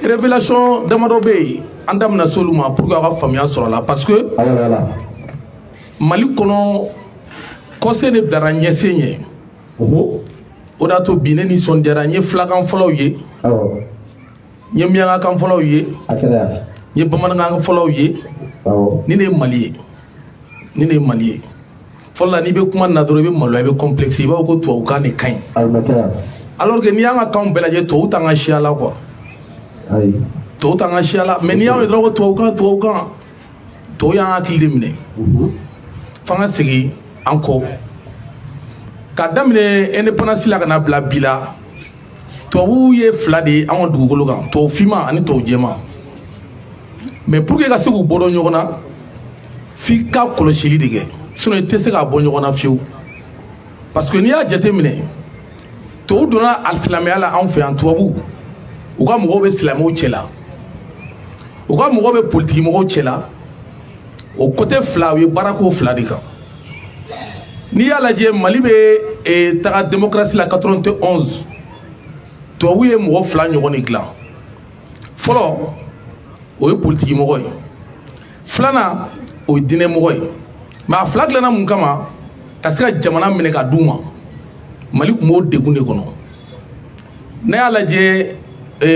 révélation d'Amadobe, Andam na soluma pour que la famille soit là parce que Mali kono conseil de daranye senye. Oda to bine ni son daranye flagan follow ye. Nye mianga kan follow ye. Nye bamanga kan follow ye. Ni ne Mali. Ni ne Mali. Folla ni be kuma na doro be malo be complexe ba ko to ka ne kan. Alors que ni anga kan belaje to utanga shiala quoi. To tanga shiala mais ni yawe drogo to ka to ya akili mine fanga sigi anko kadamine indépendance la kana bla bila to ye flade an dugukolo kan to fima ani to jema mais pour que ka se ku bodo nyogona fi ka kolosili dige sinon te se ka bo nyogona fiu parce que ni ya jete mine to dona al-islamiyya la an fe an tubabu u ka mɔgɔw bɛ silamɛw cɛ la u ka mɔgɔw bɛ politiki mɔgɔw cɛ la o côté fila u ye baarako fila de kan n'i y'a lajɛ Mali bɛ taga démocratie la 91 tubabu ye mɔgɔ fila ɲɔgɔn de dilan fɔlɔ o ye politiki mɔgɔ ye filanan o ye diinɛ mɔgɔ ye mais a fila dilanna mun kama ka se ka jamana minɛ ka d'u ma Mali tun b'o degun de kɔnɔ n'a y'a lajɛ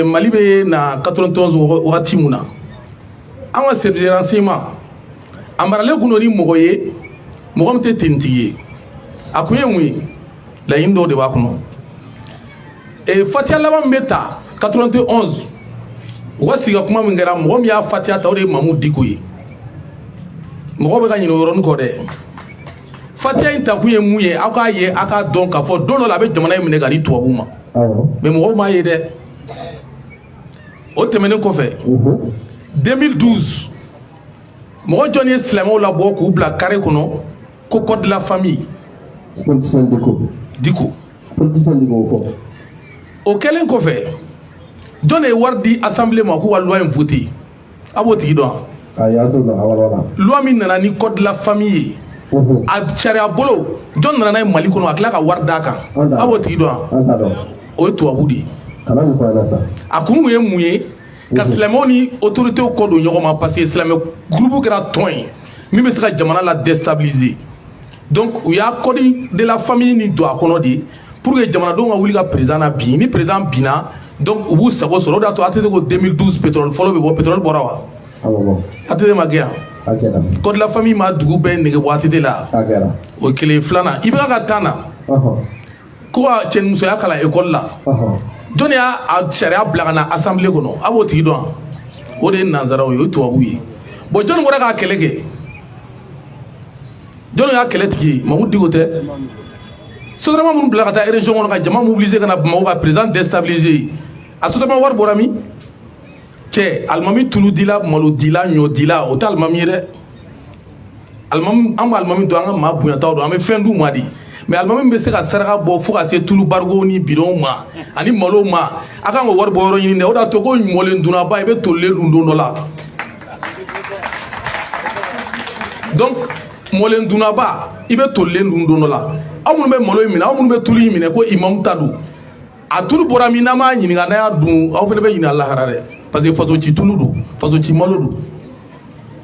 Mali be na 91 wagati mun na an ka service de renseignement a maralen kun ni mɔgɔ ye mɔgɔ min tɛ tentigi ye a kun ye mun ye laɲini dɔw de b'a kɔnɔ fatiya laban min bɛ ta 91 u ka sigi ka kuma min kɛra mɔgɔ min y'a fatiya ta o de ye Mamu Diko ye mɔgɔ bɛ ka ɲinɛ o yɔrɔnin kɔ dɛ fatiya in ta kun ye mun ye aw k'a ye aw k'a dɔn k'a fɔ don dɔ la a bɛ jamana in minɛ ka di tubabuw ma mais mɔgɔw m'a ye dɛ. O tɛmɛnen kɔfɛ 2012 mɔgɔ jɔn ye silamɛw labɔ k'u bila carré kɔnɔ ko code de la famille Diko o kɛlen kɔfɛ jɔn de ye wari di assemblée ma k'u ka loi in voter a b'o tigi dɔn loi min nana ni code de la famille ye a sariya bolo jɔn nana n'a ye Mali kɔnɔ a tila ka wari d'a kan a b'o tigi dɔn o ye tubabu de ye a kun ye mun ye ka silamɛw ni autorités kɔ don ɲɔgɔn ma parce que silamɛ groupe kɛra tɔn ye min bɛ se ka jamana la déstabiliser donc u y'a code de la famille ni don a kɔnɔ de pour que jamanadenw ka wuli ka président na bin ni président binna donc u b'u sago sɔrɔ o de y'a to ATT ko 2012 pétrole fɔlɔ bɛ bɔ pétrole bɔra wa ATT ma kɛ yan code de la famille ma dugu bɛɛ nege bɔ ATT la o ye kelen filanan i bɛ ka taa na ko ka cɛnimusoya kalan école la jɔn y'a sariya bila ka na assemblée kɔnɔ a b'o tigi dɔn o de ye nanzaraw ye o ye tubabu ye bon jɔn bɔra k'a kɛlɛ kɛ jɔn y'a kɛlɛ tigi ye Mamu Diko tɛ sotarama minnu bila ka taa région kɔnɔ ka jama mobiliser ka na Bamakɔ ka président déstabiliser a sotarama wari bɔra min cɛ alimami tulu dila malo dila ɲɔ dila o tɛ alimami ye dɛ alimami an bɛ alimami dɔn an ka maa bonyataw dɔn an bɛ fɛn d'u ma de mais alimami bɛ se ka saraka bɔ fo ka se tulu barigo ni bidɔnw ma ani malo ma a kan ka wari bɔ yɔrɔ ɲini dɛ o de y'a to ko mɔlen dunnaba i bɛ tolilen dun don dɔ la donc mɔlen dunnaba i bɛ tolilen dun don dɔ la aw minnu bɛ malo in minɛ aw minnu bɛ tulu in minɛ ko imamu ta don a tulu bɔra min n'a m'a ɲininka n'a y'a dun aw fana bɛ ɲinɛ lahara dɛ parce que faso ci tulu don faso ci malo don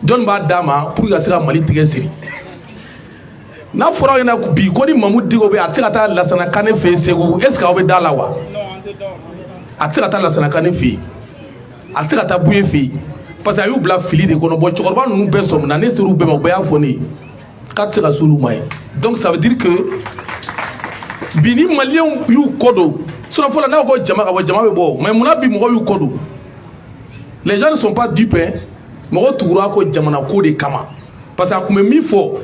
jɔn b'a d'a ma pour que ka se ka Mali tigɛ siri n'a fɔra aw ɲɛna bi ko ni Mamu Diko bɛ a tɛ se ka taa Lassana Kanɛ fɛ yen Segu est ce que aw bɛ da la wa a tɛ se ka taa Lassana Kanɛ fɛ yen a tɛ se ka taa Buye fɛ yen parce que a y'u bila fili de kɔnɔ bon cɛkɔrɔba ninnu bɛɛ sɔmina ne ser'u bɛɛ ma u bɛɛ y'a fɔ ne ye k'a tɛ se ka s'olu ma ye donc ça veut dire que bi ni maliyɛnw y'u kɔ don sinon fɔlɔ n'a ko jama ka bɔ jama bɛ bɔ mais munna bi mɔgɔw y'u kɔ don les gens ne sont pas dupes mɔgɔ tugura ko jamana ko de kama parce que a tun bɛ min fɔ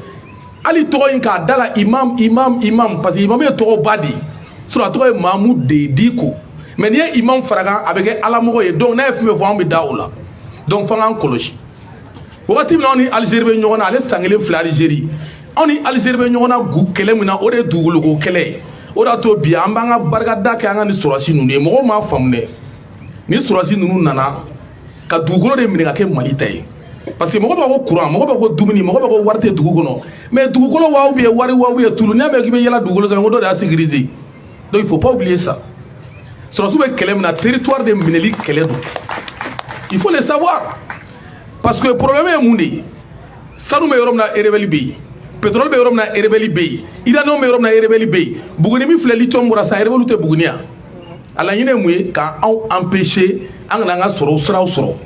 hali tɔgɔ in k'a da la imam parce que imam ye tɔgɔ ba de ye sinon a tɔgɔ ye Mamu Diko mais n'i ye imam fara kan a bɛ kɛ alamɔgɔ ye donc n'a ye fɛn fɛn fɔ an bɛ da o la donc f'an k'an kɔlɔsi wagati min na anw ni Algérie bɛ ɲɔgɔn na ale san kelen filɛ Algérie anw ni Algérie bɛ ɲɔgɔn na kɛlɛ min na o de ye dugukolo ko kɛlɛ ye o de y'a to bi an b'an ka barikada kɛ an ka ni sɔrɔsi ninnu ye mɔgɔw m'a faamu dɛ ni sɔrɔsi ninnu nana ka dugukolo de minɛ ka kɛ Mali ta ye parce que mɔgɔ b'a ko courant mɔgɔ b'a ko dumuni mɔgɔ b'a ko wari tɛ dugu kɔnɔ mais dugukolo wa ou bien wari wa ou bien tulu n'i y'a mɛn k'i bɛ yala dugukolo sanfɛ ko dɔ de y'a sécuriser donc il faut pas oublier ça sɔrɔsiw bɛ kɛlɛ min na territoire de minɛli kɛlɛ don Il faut les savoir. Parce que le problème est moundi. Ça nous met au rebelle B. Pétrole est au rebelle B. Il a nommé au rebelle B. Bougouni fait lithium pour ça rebelle ou Bougonia. Alors il y a moué quand on empêché un langa soro sera soro.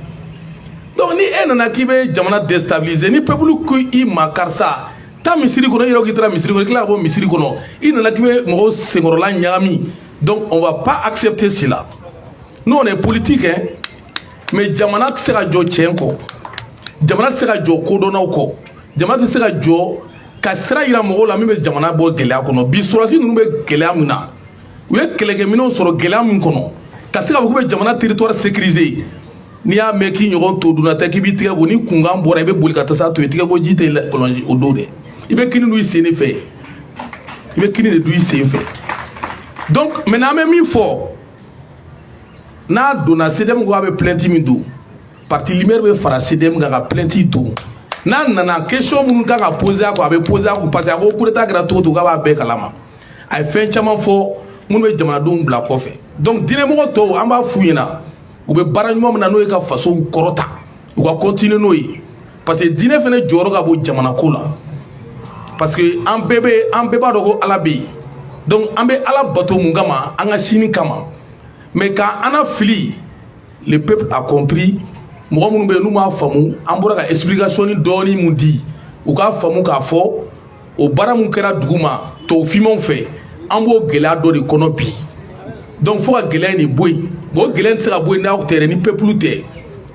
Donc ni un anakibe jamana déstabilisé ni peuple qui makarsa. Ta misiri kono yero kitra misiri kono kila bo misiri kono. Il anakibe mo sengorola nyami. Donc on va pas accepter cela. Nous on est politique hein. Mais jamana sera jo chenko. Jamana sera jo kodonaw ko. Jamana sera jo ka sira ira mo la mi be jamana bo gele akono. Bi sorasi nu be gele amuna. Ou ye keleke mino soro gele amun kono. Ka sira ko be jamana territoire sécurisé. Ni ya meki ñogon to duna ta kibi tiga go ni kunga mbora ibe boli ka tasa to tiga go jite la kolonji o dode ibe kini nu isene fe ibe kini de du isene fe donc maintenant même il faut na dona sedem go abe plainte mi do parti limer be fara sedem ga plainte do na nana question mun ka poser ko abe poser ko parce ko coup d'état gratuit to ga ba be kalama ay fen chama fo mun be jamana dum bla ko fe donc dine mo to amba fuyina ou be baranyuma na no e ka façon korota ou va continuer no yi parce que dine fene joro ga bo jamana ko la parce que en bébé ba dogo ala be donc en be ala bato mungama anga sini kama mais quand ana fili le peuple a compris mo mun be nu ma famu an bora ka explication ni doni mundi ou ka famu ka fo o bara mun kera duguma to fimon fe an bo gela do de kono bi donc faut que gela ni boy bon gela sera boy na o terrain ni peuple té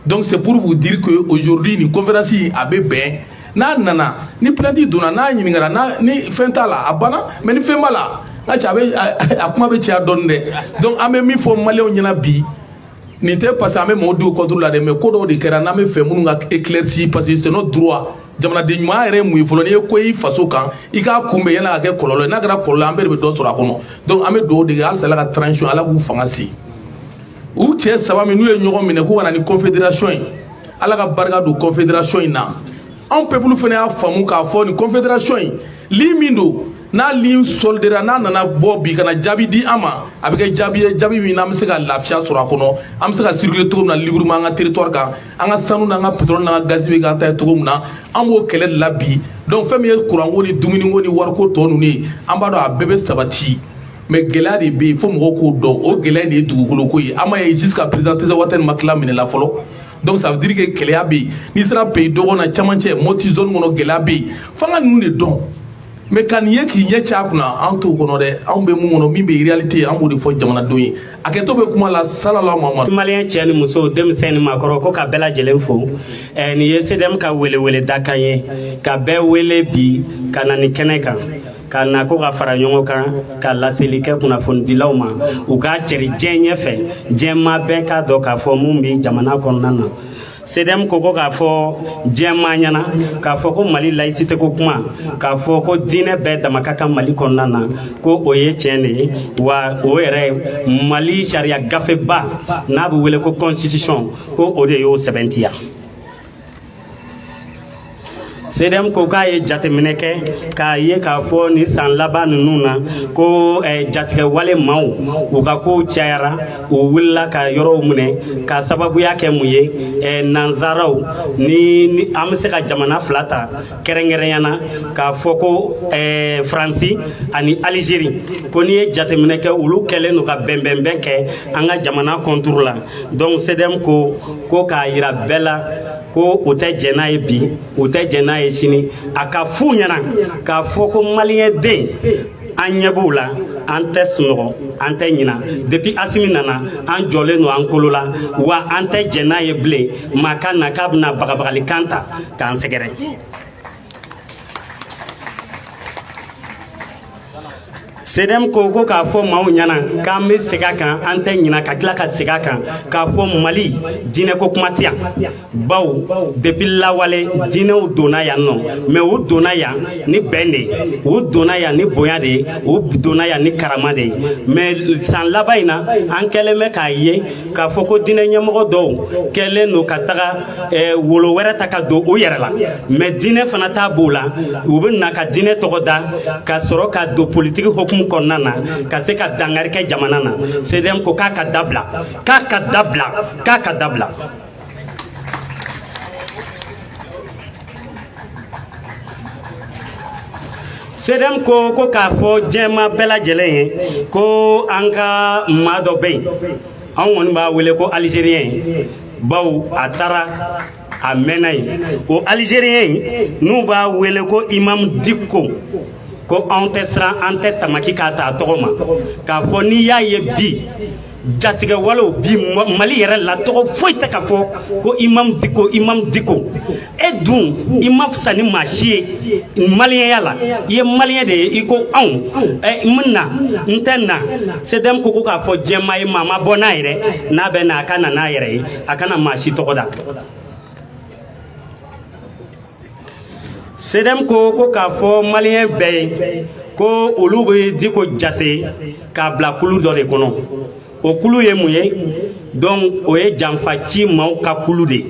donc c'est pour vous dire que aujourd'hui ni conférence a be ben na nana ni plainte dona na nyimi ngara na ni fentala abana mais ni femala na chabe akuma be chia donne donc ame mi fo male o nyina bi ni te parce ame modi o contrôle la de me kodo de kera na me fe munu nga éclairci parce que c'est notre droit jamana de nyuma ere mu ifolo ni ko yi faso kan i ka kumbe yana ga ke kololo na gara kololo ambe be do sura kono donc ame do de al sala ka transition ala ku fangasi ou che saba mi nu e nyogo mine ko wana ni confédération ala ka barga do confédération na on peut plus faire un famu ka fo ni confédération li mindo na li soldera na nana bobi kana jabi di ama abike jabi mi na mseka lafia sura kono amseka circuler tout na librement nga territoire ka anga sanu na nga pétrole na gaz bi ga ta tout na amo kele labi donc fami courant ngoni dumini ngoni war ko tonu ni ambado a bébé sabati mais gela de bi fo mo ko do o gela de dugukolo ko yi ama e jusqu'à présenter za waten makla mine la folo. Donc ça veut dire que Kéléabi, ni sera pays d'Orona, Tchamanche, Motizon, Mono Gélabi, Fanga nous les dons. Mais quand il y a qui y a Tchakuna, Anto Gonore, Ambe Mono, Mimbe, réalité, Ambo de Fo Jamanadoui, Aketobe Kumala, Salala Mama. Malien Tchène Mousso, Dem Sen Makoro, Kabela Jelenfo, et ni Sedem Kawele Dakaye, Kabe Wele Bi, Kanani Keneka. Kana ko ka fara ɲɔgɔn kan ka laseli kɛ kunnafoni dilaw ma u ka cɛri diɲɛ ɲɛfɛ diɲɛma bɛɛ k'a dɔn k'a fɔ mun bɛ jamana kɔnɔna na CDM ko k'a fɔ diɲɛma ɲɛna k'a fɔ ko Mali laïcité ko kuma k'a fɔ ko diinɛ bɛɛ dama ka kan Mali kɔnɔna na ko o ye tiɲɛ de ye wa o yɛrɛ Mali sariya gafeba n'a bɛ wele ko constitution ko o de y'o sɛbɛntiya. CDM ko k'a ye jateminɛ kɛ k'a ye k'a fɔ ni san laban ninnu na ko jatigɛ wale maaw u ka kow cayara u wulila ka yɔrɔw minɛ ka sababuya kɛ mun ye nanzaraw ni an bɛ se ka jamana fila ta kɛrɛnkɛrɛnyana k'a fɔ ko Faransi ani Algérie ko n'i ye jateminɛ kɛ olu kɛlen don ka bɛnbɛnbɛn kɛ an ka jamana contour la donc CDM ko k'a yira bɛɛ la ko o tɛ jɛn n'a ye bi o tɛ jɛn n'a ye sini a ka fu ɲɛna k'a fɔ ko maliyɛn den an ɲɛ b'u la an tɛ sunɔgɔ an tɛ ɲina depuis Asimi nana an jɔlen don an kolo la wa an tɛ jɛn n'a ye bilen maa ka na k'a bɛna bagabagalikan ta k'an sɛgɛrɛ. CDM ko k'a fɔ maaw ɲɛna k'an bɛ segin a kan an tɛ ɲina ka tila ka segin a kan k'a fɔ Mali diinɛko kuma tɛ yan bawo depuis lawale diinɛw donna yan nɔ mais u donna yan ni bɛn de ye u donna yan ni bonya de ye u donna yan ni karama de ye mais san laban in na an kɛlen bɛ k'a ye k'a fɔ ko diinɛ ɲɛmɔgɔ dɔw kɛlen don ka taga wolo wɛrɛ ta ka don u yɛrɛ la mais diinɛ fana t'a b'o la u bɛ na ka diinɛ tɔgɔ da ka sɔrɔ ka don politique hokumu kɔnɔna na ka se ka dangari kɛ jamana na CDM ko k'a ka dabila k'a ka dabila k'a ka dabila. Sedem ko k'a fɔ jɛma bɛɛ lajɛlen ye ko an ka maa dɔ bɛ yen an kɔni b'a wele ko Algérien baw a taara a mɛnna yen o Algérien n'u b'a wele ko Imam Dicko ko an tɛ siran an tɛ tamaki k'a ta a tɔgɔ ma k'a fɔ n'i y'a ye bi jatigɛ walew bi Mali yɛrɛ la tɔgɔ foyi tɛ ka fɔ ko Imam Dicko e dun i ma fisa ni maa si ye maliyɛnya la i ye maliyɛn de ye i ko anw n na n tɛ na SEDEM ko k'a fɔ jɛma ye maa ma bɔ n'a yɛrɛ n'a bɛ na a ka na n'a yɛrɛ ye a kana maa si tɔgɔ da SEDEM ko k'a fɔ maliyɛn bɛɛ ye ko olu bɛ Dicko jate k'a bila kulu dɔ de kɔnɔ o kulu ye mun ye donc o ye janfa ci maaw ka kulu de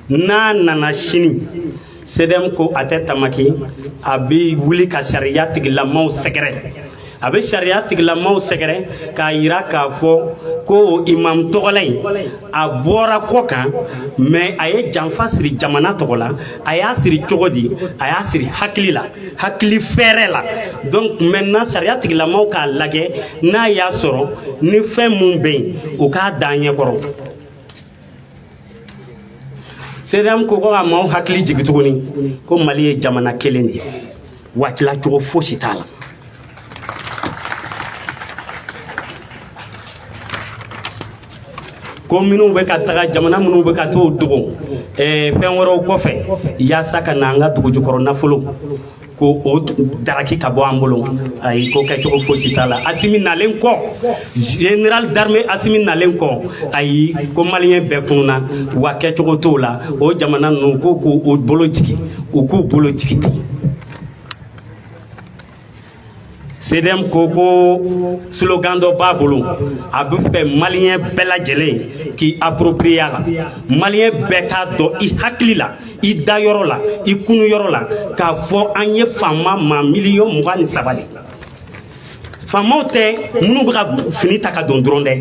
n'a nana sini SEDEM ko a tɛ tamaki a bɛ wuli ka sariya tigilamaw sɛgɛrɛ a bɛ sariya tigilamaw sɛgɛrɛ k'a yira k'a fɔ ko imam tɔgɔla in a bɔra kɔ kan mais a ye janfa siri jamana tɔgɔ la a y'a siri cogo di a y'a siri hakili la hakili fɛrɛ la donc maintenant sariya tigilamaw k'a lajɛ n'a y'a sɔrɔ ni fɛn mun bɛ yen o k'a da ɲɛ kɔrɔ SEDEM ko ka maaw hakili jigin tuguni ko Mali ye jamana kelen de ye waatila cogo fosi t'a la ko minnu bɛ ka taga jamana minnu bɛ ka t'o dogo fɛn wɛrɛw kɔfɛ yaasa ka na an ka dugu jukɔrɔ nafolo ko o daraki ka bɔ an bolo ayi ko kɛcogo fosi t'a la Asimi nalen kɔ général d'armée Asimi nalen kɔ ayi ko maliyɛn bɛɛ kununa wa kɛcogo t'o la o jamana ninnu ko k'u bolo jigi u k'u bolo jigi ten SEDEM ko slogan dɔ b'a bolo a bɛ fɛ maliyɛn bɛɛ lajɛlen k'i approprier a la maliyɛn bɛɛ k'a dɔn i hakili la i dayɔrɔ la i kunuyɔrɔ la k'a fɔ an ye faama maa miliyɔn 23 de faamaw tɛ minnu bɛ ka fini ta ka don dɔrɔn dɛ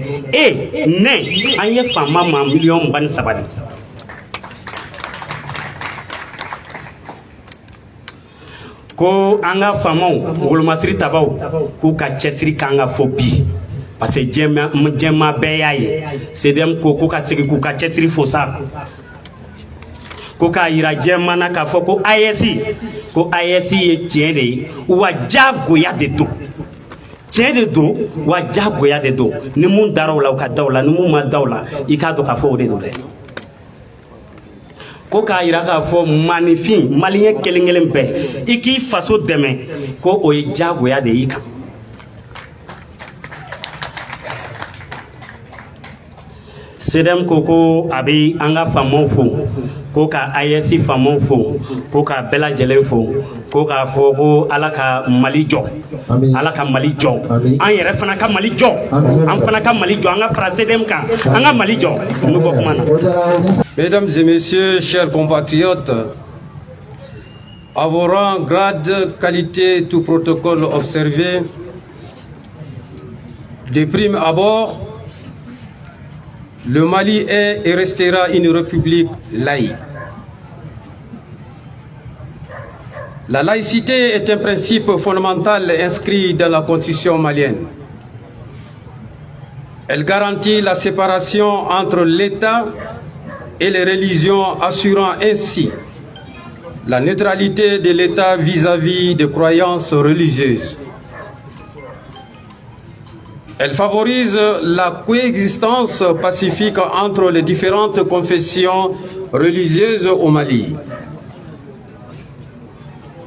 ne an ye faama maa miliyɔn 23 de ko an ka faamaw wolomasiri tabaw k'u ka cɛsiri k'an ka fɔ bi parce que jɛma bɛɛ y'a ye SEDEM ko k'u ka segin k'u ka cɛsiri fo sa ko k'a yira jɛma na k'a fɔ ko AES ye tiɲɛ de ye wa jagoya de don tiɲɛ de don wa jagoya de don ni mun dara o la u ka da o la ni mun ma da o la i k'a dɔn k'a fɔ o de don dɛ ko k'a yira k'a fɔ maanifin maliyɛn kelen kelen bɛɛ i k'i faso dɛmɛ ko o ye jagoya de y'i kan SEDEM ko a bɛ an ka faamaw fo ko ka AES faamaw fo ko ka bɛɛ lajɛlen fo ko k'a fɔ ko Ala ka Mali jɔ Ala ka Mali jɔ an yɛrɛ fana ka Mali jɔ an fana ka Mali jɔ an ka fara SEDEM kan an ka Mali jɔ n bɛ bɔ kuma na. Mesdames et messieurs, chers compatriotes, à vos rangs, grades, qualités, tout protocole observé, de prime abord, le Mali est et restera une république laïque. La laïcité est un principe fondamental inscrit dans la constitution malienne. Elle garantit la séparation entre l'État et les religions, assurant ainsi la neutralité de l'État vis-à-vis des croyances religieuses. Elle favorise la coexistence pacifique entre les différentes confessions religieuses au Mali,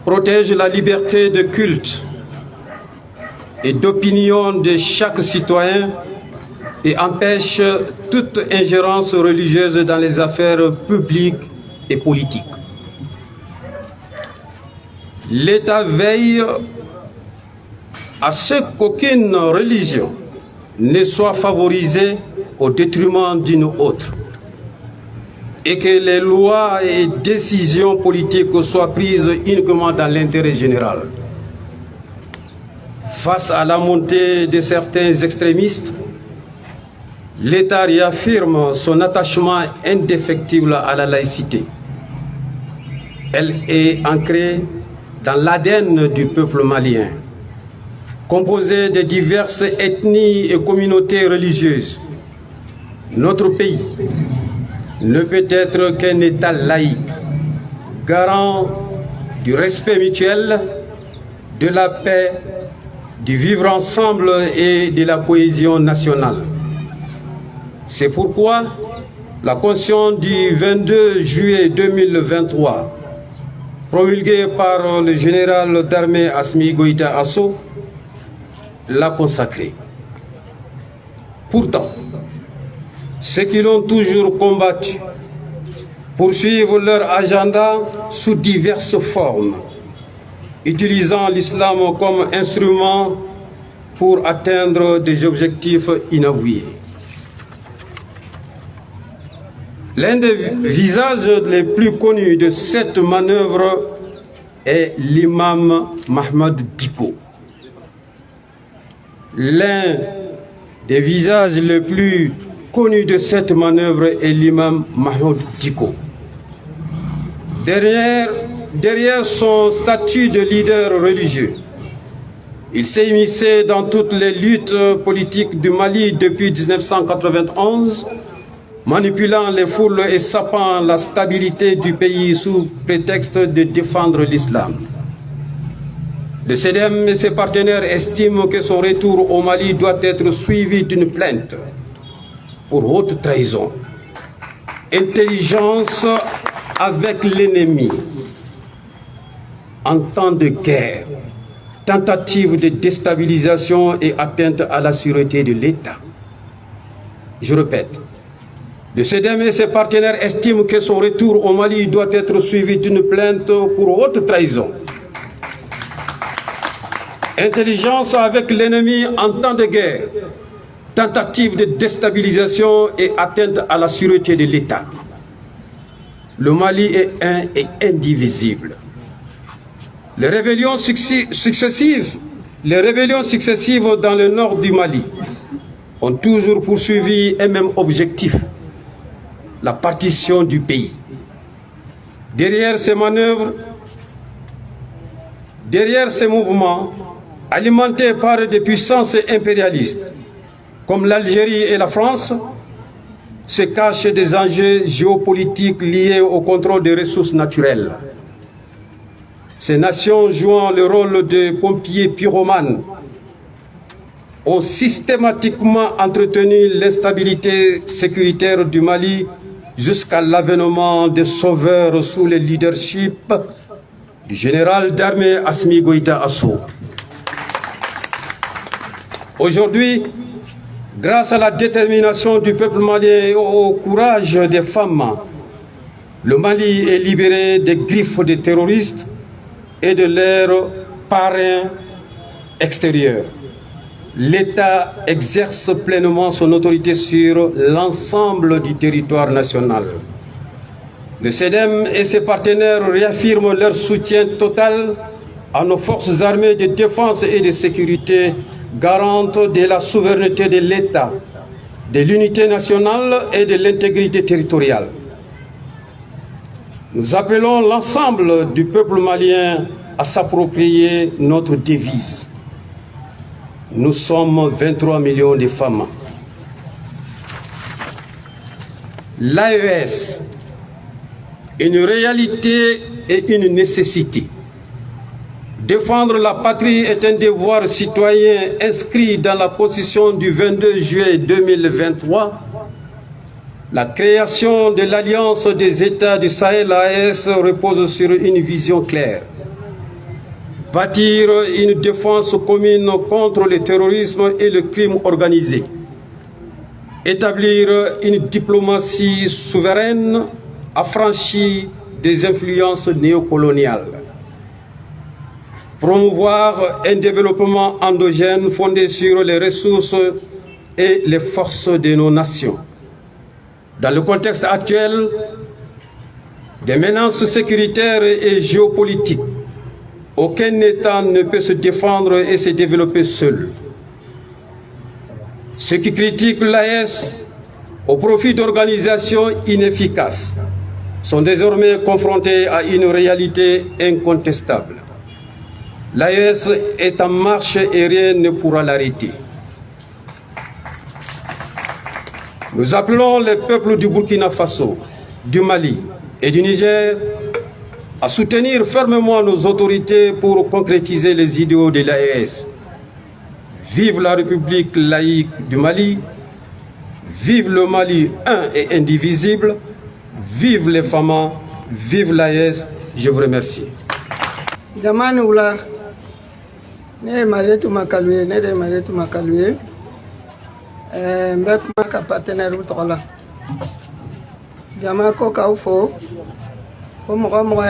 protège la liberté de culte et d'opinion de chaque citoyen et empêche toute ingérence religieuse dans les affaires publiques et politiques. L'État veille à ce qu'aucune religion ne soit favorisée au détriment d'une autre et que les lois et décisions politiques soient prises uniquement dans l'intérêt général. Face à la montée de certains extrémistes, l'État réaffirme son attachement indéfectible à la laïcité. Elle est ancrée dans l'ADN du peuple malien, composé de diverses ethnies et communautés religieuses. Notre pays ne peut être qu'un État laïque, garant du respect mutuel, de la paix, du vivre ensemble et de la cohésion nationale. C'est pourquoi la Constitution du 22 juillet 2023, promulguée par le général d'armée Assimi Goïta Asso, l'a consacrée. Pourtant, ceux qui l'ont toujours combattu poursuivent leur agenda sous diverses formes, utilisant l'islam comme instrument pour atteindre des objectifs inavoués. L'un des visages les plus connus de cette manœuvre est l'imam Mahmoud Dicko. L'un des visages les plus connus de cette manœuvre est l'imam Mahmoud Dicko. Derrière son statut de leader religieux, il s'est immiscé dans toutes les luttes politiques du Mali depuis 1991, manipulant les foules et sapant la stabilité du pays sous prétexte de défendre l'islam. Le CDM et ses partenaires estiment que son retour au Mali doit être suivi d'une plainte pour haute trahison, intelligence avec l'ennemi, en temps de guerre, tentative de déstabilisation et atteinte à la sûreté de l'État. Je répète, le CDM et ses partenaires estiment que son retour au Mali doit être suivi d'une plainte pour haute trahison, intelligence avec l'ennemi en temps de guerre, tentative de déstabilisation et atteinte à la sûreté de l'État. Le Mali est un et indivisible. Les rébellions successives dans le nord du Mali ont toujours poursuivi un même objectif, la partition du pays. Derrière ces manœuvres, derrière ces mouvements, alimentés par des puissances impérialistes, comme l'Algérie et la France, se cachent des enjeux géopolitiques liés au contrôle des ressources naturelles. Ces nations jouant le rôle de pompiers pyromanes ont systématiquement entretenu l'instabilité sécuritaire du Mali jusqu'à l'avènement des sauveurs sous le leadership du général d'armée Assimi Goïta Asso. Aujourd'hui, grâce à la détermination du peuple malien et au courage des femmes, le Mali est libéré des griffes des terroristes et de leurs parrains extérieurs. L'État exerce pleinement son autorité sur l'ensemble du territoire national. Le CEDEM et ses partenaires réaffirment leur soutien total à nos forces armées de défense et de sécurité, garantes de la souveraineté de l'État, de l'unité nationale et de l'intégrité territoriale. Nous appelons l'ensemble du peuple malien à s'approprier notre devise. Nous sommes 23 millions de femmes. L'AES, une réalité et une nécessité. Défendre la patrie est un devoir citoyen inscrit dans la Constitution du 22 juillet 2023. La création de l'Alliance des États du Sahel AES repose sur une vision claire. Bâtir une défense commune contre le terrorisme et le crime organisé. Établir une diplomatie souveraine affranchie des influences néocoloniales. Promouvoir un développement endogène fondé sur les ressources et les forces de nos nations. Dans le contexte actuel des menaces sécuritaires et géopolitiques, aucun État ne peut se défendre et se développer seul. Ceux qui critiquent l'AES au profit d'organisations inefficaces sont désormais confrontés à une réalité incontestable. L'AES est en marche et rien ne pourra l'arrêter. Nous appelons les peuples du Burkina Faso, du Mali et du Niger à soutenir fermement nos autorités pour concrétiser les idéaux de l'AES. Vive la République laïque du Mali, vive le Mali un et indivisible, vive les femmes, vive l'AES. Je vous remercie. Jamani ula ne maretu makaluye ne de maretu makaluye mbek maka partenaire utola jama ko kaufo ko mo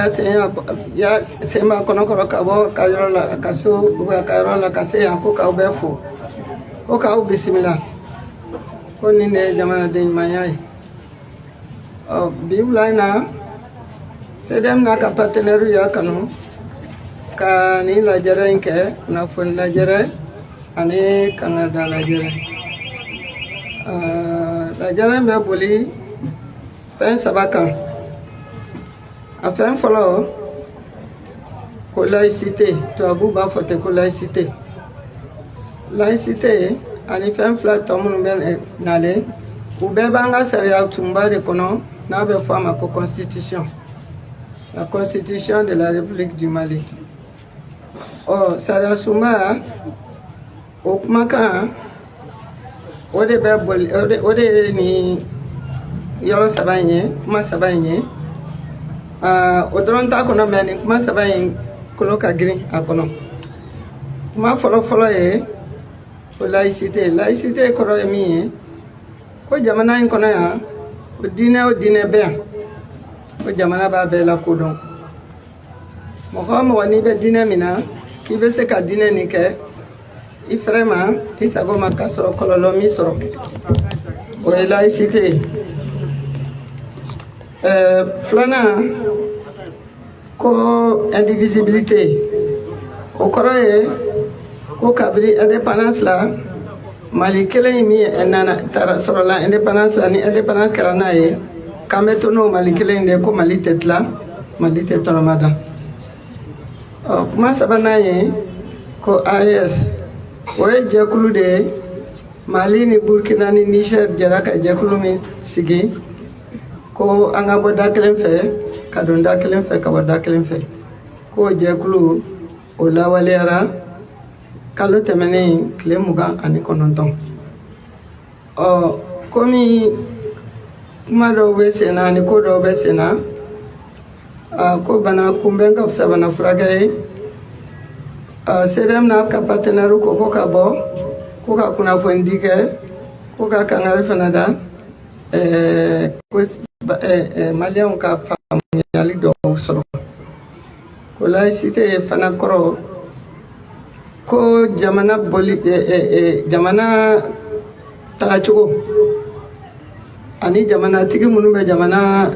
ya sema kono ko kabo kayola kaso uba kayola kase yanko ka ubefo ko ka bismillah ko ni ne jamana de mayai biulana sedem na ka partenaire ya kanu ka ni lajara inke na fon lajara ane kanada lajara lajara me boli fen sabakan afin folo ko laïcité to abu ba fote ko laïcité ani fen fla tomu ben nale u be banga sharia tumba de kono na be fama ko constitution, la constitution de la République du Mali. Oh, Sada Souma, au Kumaka, au de ni Yoro Sabanye, Kuma Sabanye, au Dronta Konomani, Kuma Sabanye, Koloka Green, à Kono. Kuma follow au laïcité, Koroemi, au Jamana in Konoya, au dîner bien, au Jamana Babela Kodon. Moham wani be dîner mina. Qui veut se ka dîner ni ke i vraiment i sago makasro kololo misro o laïcité flana ko indivisibilité o koroye ko kabri indépendance la Mali kelen mi nana tara soro la indépendance la ni indépendance karana ye kametono Mali kelen de ko Mali tetla Mali tetono mada. Kuma sabana ye ko AES oye jekulu de Mali ni Burkina ni Niger jara ka jekulu mi sigi ko anga bo dakelen fe ka don dakelen fe ka bo dakelen fe ko jekulu o lawalera kalo temene kile muga ani kononton komi kuma do be sena ni ko do be sena ko bana kumbenga sabana fragaye sedem na ka partenaire ko ka bo ko ka kuna fondike ko ka kangal fanada ko malien ka famali do soro ko laïcité fana koro ko jamana boli jamana tagachugo ani jamana tigi munu be jamana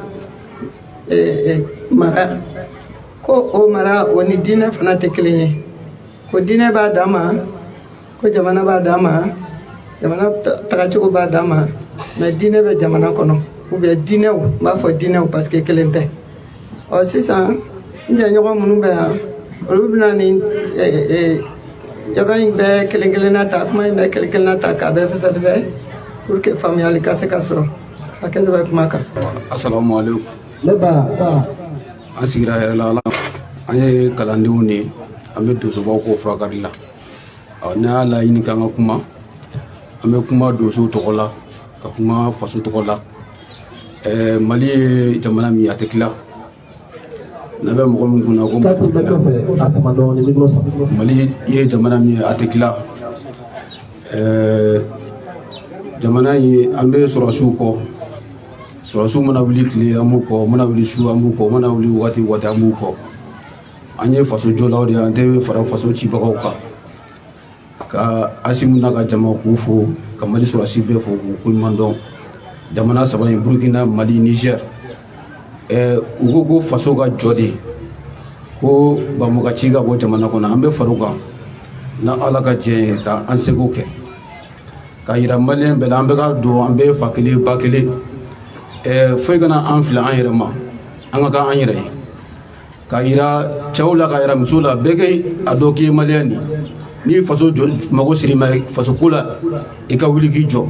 mara ko o mara woni dina fana te kelenye ko dina ba dama ko jamana ba dama jamana tagachugo ba dama mais dina be jamana kono ou bien dina ou ma fo dina ou parce que kelente o sisa nja nyogo munu be ha olubna ni yoga be kelengelena ta kuma be kelengelena ta ka be fesa pour que famille ka se kasro hakendo ba kuma ka. Assalamu alaikum. Leba an sigira hɛrɛ la ala an ye kalandenw ni an bɛ donsobaw ko furakari la ne y'a laɲini k'an ka kuma an bɛ kuma donsow tɔgɔ la ka kuma faso tɔgɔ la Mali ye jamana min a tɛ tila n'a bɛ mɔgɔ min kunna ko Mali ye jamana min a tɛ tila jamana in an bɛ sɔrɔsiw kɔ sɔrɔsiw mana wuli tile an b'u kɔ mana wuli su an b'u kɔ mana wuli waati an b'u kɔ an ye faso jɔlaw de an tɛ fara faso cibagaw kan ka Asimu n'a ka jama k'u fo ka Mali sɔrɔsi bɛɛ fo k'u koɲuman dɔn jamana saba in Burkina Mali Niger u ko faso ka jɔ de ko Bamako ci ka bɔ jamana kɔnɔ an bɛ far'u kan na Ala ka jɛn ye ka an seko kɛ ka yira Maliyɛn bɛɛ la an bɛ ka don an bɛ fa kelen ba kelen foyi kana an filɛ an yɛrɛ ma an ka kan an yɛrɛ ye k'a yira cɛw la k'a yira musow la bɛɛ kɛ a dɔ k'i ye maliyɛn de ni faso mago siri ma faso ko la i ka wuli k'i jɔ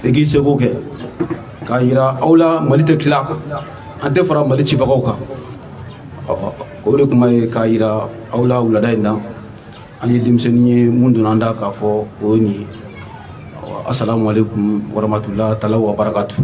i k'i seko kɛ k'a yira aw la Mali tɛ tila an tɛ fara Mali cibagaw kan o de kuma ye k'a yira aw la wulada in na an ye denmisɛnnin ye mun donna an da k'a fɔ o ye nin ye assalamu alaikum warahmatullahi taala wa barakatuh.